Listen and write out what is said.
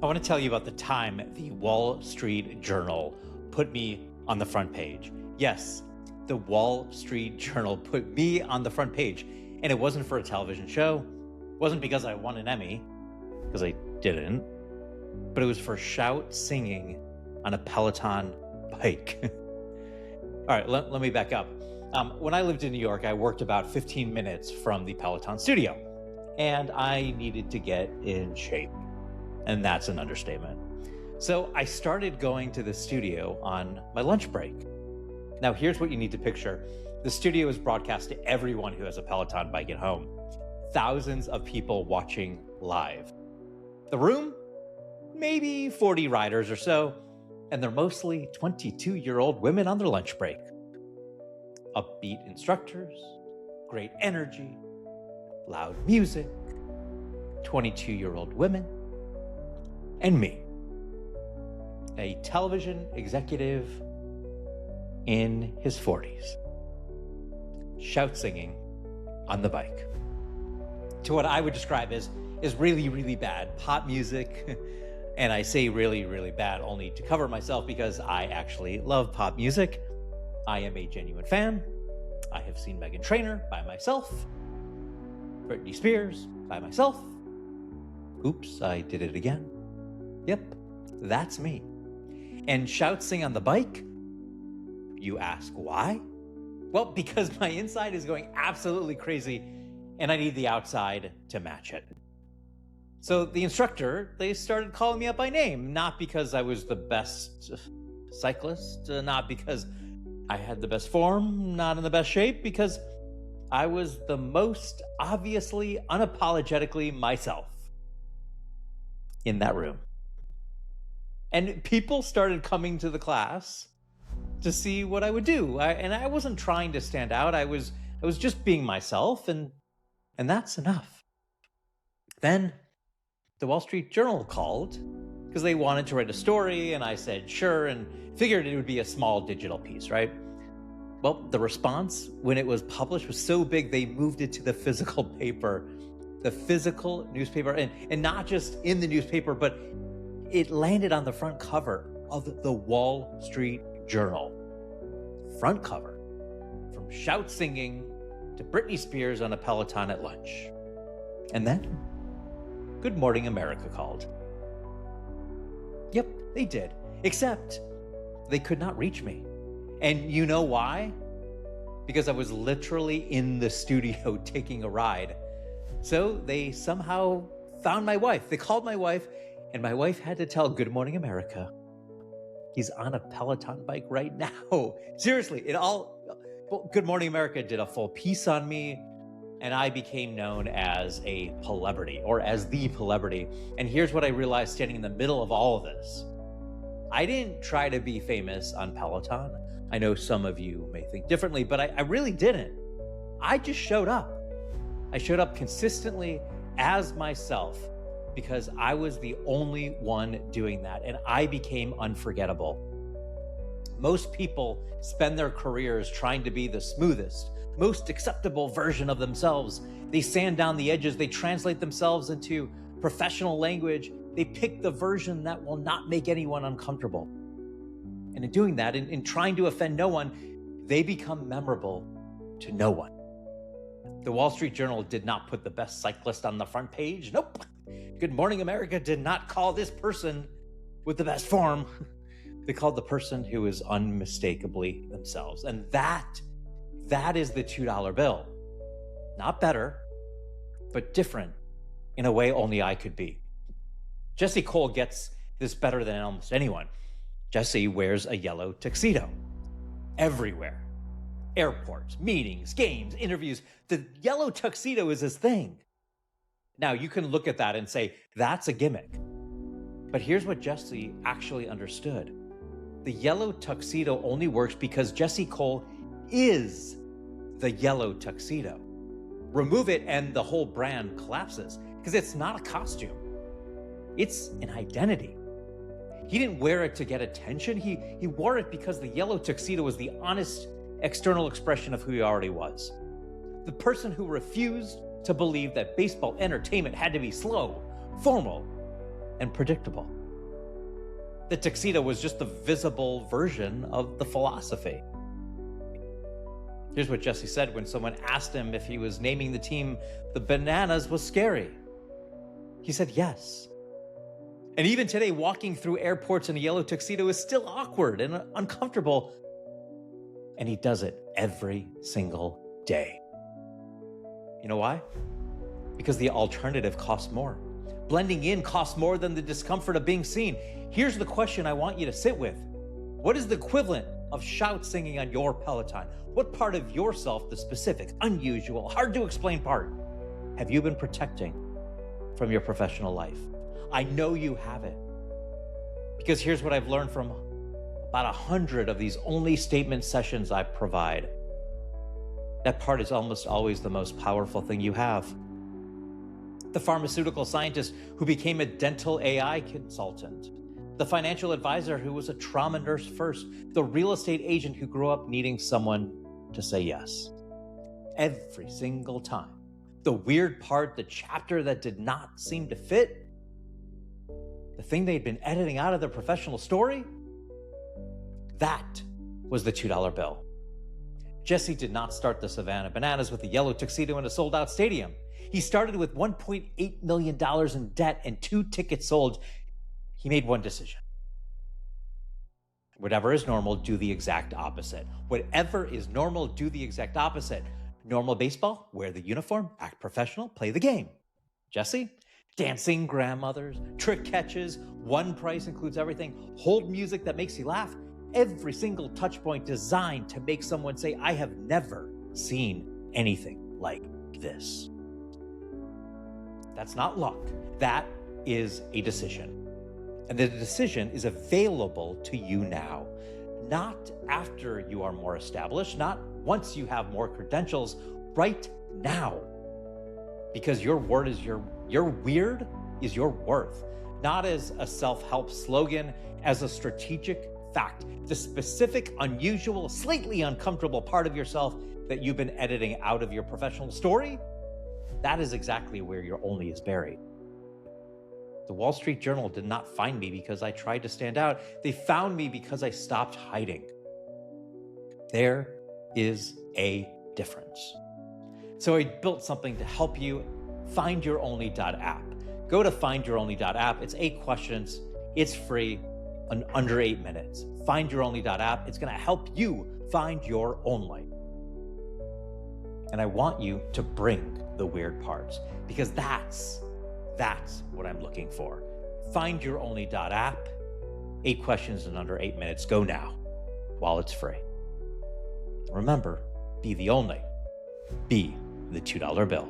I want to tell you about the time the Wall Street Journal put me on the front page. Yes, the Wall Street Journal put me on the front page. And it wasn't for a television show. It wasn't because I won an Emmy, because I didn't. But it was for shout singing on a Peloton bike. All right, let me back up. When I lived in New York, I worked about 15 minutes from the Peloton studio. And I needed to get in shape. And that's an understatement. So I started going to the studio on my lunch break. Now, here's what you need to picture. The studio is broadcast to everyone who has a Peloton bike at home. Thousands of people watching live. The room? Maybe 40 riders or so. And they're mostly 22-year-old women on their lunch break. Upbeat instructors, great energy, loud music, 22-year-old women, and me, a television executive in his 40s, shout singing on the bike to what I would describe as really, really bad pop music. And I say really, really bad only to cover myself because I actually love pop music. I am a genuine fan. I have seen Meghan Trainor by myself, Britney Spears by myself. Oops, I did it again. Yep, that's me. And shout sing on the bike? You ask why? Well, because my inside is going absolutely crazy and I need the outside to match it. So the instructor, they started calling me up by name, not because I was the best cyclist, not because I had the best form, not in the best shape, because I was the most obviously, unapologetically myself in that room. And people started coming to the class to see what I would do. And I wasn't trying to stand out. I was just being myself, and that's enough. Then the Wall Street Journal called because they wanted to write a story, and I said sure, and figured it would be a small digital piece, right? Well, the response when it was published was so big they moved it to the physical paper, the physical newspaper, and not just in the newspaper, but it landed on the front cover of the Wall Street Journal. Front cover. From shout singing to Britney Spears on a Peloton at lunch. And then, Good Morning America called. Yep, they did. Except they could not reach me. And you know why? Because I was literally in the studio taking a ride. So they somehow found my wife. They called my wife, and my wife had to tell Good Morning America, he's on a Peloton bike right now. Seriously, Good Morning America did a full piece on me, and I became known as a Pelebrity, or as the Pelebrity. And here's what I realized standing in the middle of all of this. I didn't try to be famous on Peloton. I know some of you may think differently, but I really didn't. I just showed up. I showed up consistently as myself because I was the only one doing that, and I became unforgettable. Most people spend their careers trying to be the smoothest, most acceptable version of themselves. They sand down the edges, they translate themselves into professional language, they pick the version that will not make anyone uncomfortable. And in doing that, in trying to offend no one, they become memorable to no one. The Wall Street Journal did not put the best cyclist on the front page. Nope. Good Morning America did not call this person with the best form. They called the person who is unmistakably themselves. And that is the $2 bill. Not better, but different in a way only I could be. Jesse Cole gets this better than almost anyone. Jesse wears a yellow tuxedo everywhere. Airports, meetings, games, interviews. The yellow tuxedo is his thing. Now, you can look at that and say, that's a gimmick. But here's what Jesse actually understood. The yellow tuxedo only works because Jesse Cole is the yellow tuxedo. Remove it and the whole brand collapses because it's not a costume. It's an identity. He didn't wear it to get attention. He wore it because the yellow tuxedo was the honest external expression of who he already was. The person who refused to believe that baseball entertainment had to be slow, formal, and predictable. The tuxedo was just the visible version of the philosophy. Here's what Jesse said when someone asked him if he was naming the team the Bananas was scary. He said yes. And even today, walking through airports in a yellow tuxedo is still awkward and uncomfortable. And he does it every single day. You know why? Because the alternative costs more. Blending in costs more than the discomfort of being seen. Here's the question I want you to sit with. What is the equivalent of shout singing on your Peloton? What part of yourself, the specific, unusual, hard to explain part, have you been protecting from your professional life? I know you have it. Because here's what I've learned from about 100 of these only statement sessions I provide. That part is almost always the most powerful thing you have. The pharmaceutical scientist who became a dental AI consultant, the financial advisor who was a trauma nurse first, the real estate agent who grew up needing someone to say yes. Every single time. The weird part, the chapter that did not seem to fit, the thing they'd been editing out of their professional story, that was the $2 bill. Jesse did not start the Savannah Bananas with a yellow tuxedo in a sold-out stadium. He started with $1.8 million in debt and 2 tickets sold. He made one decision. Whatever is normal, do the exact opposite. Whatever is normal, do the exact opposite. Normal baseball, wear the uniform, act professional, play the game. Jesse, dancing grandmothers, trick catches, one price includes everything, hold music that makes you laugh. Every single touch point designed to make someone say, I have never seen anything like this. That's not luck. That is a decision. And the decision is available to you now. Not after you are more established, not once you have more credentials, right now. Because your word is your weird is your worth. Not as a self-help slogan, as a strategic fact. The specific, unusual, slightly uncomfortable part of yourself that you've been editing out of your professional story, that is exactly where your only is buried. The Wall Street Journal did not find me because I tried to stand out. They found me because I stopped hiding. There is a difference. So I built something to help you. FindYourOnly.app. Go to FindYourOnly.app. It's 8 questions. It's free in under 8 minutes. FindYourOnly.app. It's going to help you find your only. And I want you to bring the weird parts because that's what I'm looking for. FindYourOnly.app. 8 questions in under 8 minutes. Go now while it's free. Remember, be the only. Be the $2 bill.